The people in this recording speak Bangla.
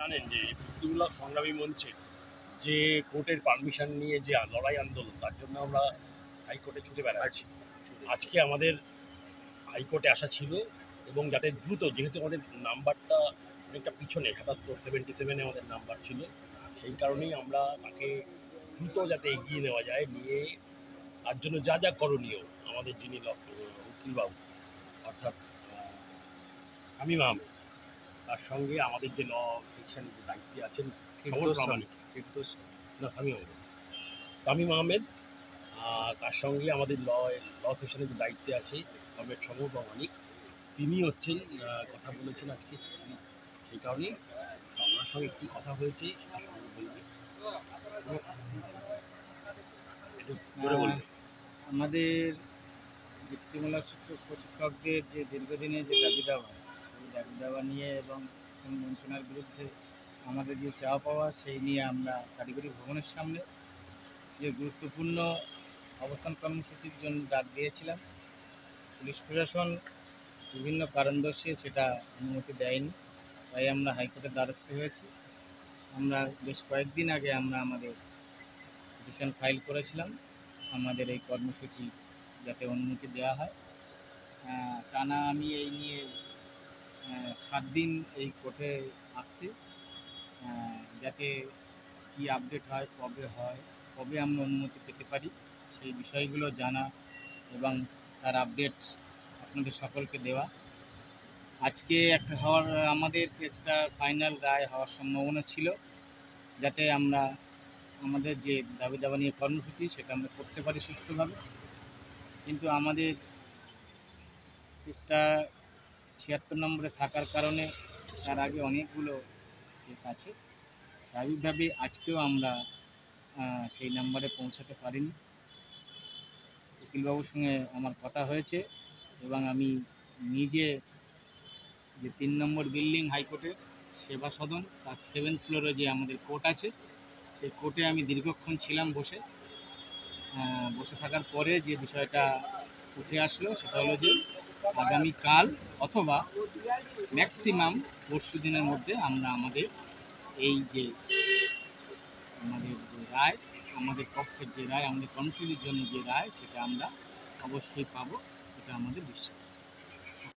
জানেন যে মুক্তিমূলক সংগ্রামী মঞ্চে যে কোর্টের পারমিশন নিয়ে যে লড়াই আন্দোলন, তার জন্য আমরা হাইকোর্টে ছুটে বেড়াচ্ছি। আজকে আমাদের হাইকোর্টে আসা ছিল, এবং যাতে দ্রুত, যেহেতু আমাদের নাম্বারটা অনেকটা পিছনে, 77 আমাদের নাম্বার ছিল, সেই কারণেই আমরা তাকে দ্রুত যাতে এগিয়ে নেওয়া যায়, নিয়ে তার জন্য যা যা করণীয় আমাদের যিনি উকিলবাবু, অর্থাৎ শামীম আহমেদ, তার সঙ্গে আমাদের যে ল সেকশন দায়িত্বে আছেন সমর প্রামাণিক, না শামীম আহমেদ, তার সঙ্গে আমাদের ল সেকশনের যে দায়িত্বে আছে কমরেড সমর প্রামাণিক, তিনি হচ্ছেন কথা বলেছেন আজকে। সেই কারণেই আমার সঙ্গে একটু কথা হয়েছে, আমাদের বৃত্তিমূলক শিক্ষকদের যে দীর্ঘদিনের যে দাবি দাওয়া, সেই দাবি দাওয়া নিয়ে এবং বঞ্চনার বিরুদ্ধে আমাদের যে চাওয়া পাওয়া, সেই নিয়ে আমরা কারিগরি ভবনের সামনে যে গুরুত্বপূর্ণ অবস্থান কর্মসূচির জন্য ডাক দিয়েছিলাম। পুলিশ প্রশাসন বিভিন্ন কারণ দর্শিয়ে সেটা অনুমতি দেয়নি, তাই আমরা হাইকোর্টের দ্বারস্থ হয়েছি। আমরা বেশ কয়েকদিন আগে আমরা আমাদের পিটিশন ফাইল করেছিলাম আমাদের এই কর্মসূচি যাতে অনুমতি দেওয়া হয়। টানা আমি এই নিয়ে 7 দিন এই কোর্টে আসছি, যাতে কি আপডেট হয়, কবে আমরা অনুমতি পেতে পারি, সেই বিষয়গুলো জানা এবং তার আপডেট আপনাদের সকলকে দেওয়া। আজকে একটা আমাদের কেসটা ফাইনাল রায় হওয়ার সম্ভাবনা ছিল, যাতে আমরা আমাদের যে দাবি দাবা নিয়ে কর্মসূচি সেটা আমরা করতে পারি সুষ্ঠুভাবে। কিন্তু আমাদের কেসটা 76 নম্বরে থাকার কারণে তার আগে অনেকগুলো কেস আছে, স্বাভাবিকভাবে আজকেও আমরা সেই নাম্বারে পৌঁছাতে পারিনি। উকিলবাবুর সঙ্গে আমার কথা হয়েছে এবং আমি নিজে যে 3 নম্বর বিল্ডিং হাইকোর্টের সেবা সদন, তার 7th ফ্লোরে যে আমাদের কোর্ট আছে, সেই কোর্টে আমি দীর্ঘক্ষণ ছিলাম বসে থাকার পরে যে বিষয়টা উঠে আসলো সেটা হলো যে আগামীকাল অথবা ম্যাক্সিমাম পরশু দিনের মধ্যে আমরা আমাদের এই যে আমাদের যে রায়, আমাদের পক্ষের যে রায়, আমাদের কর্মসূচির জন্য যে রায়, সেটা আমরা অবশ্যই পাবো, এটা আমাদের বিশ্বাস।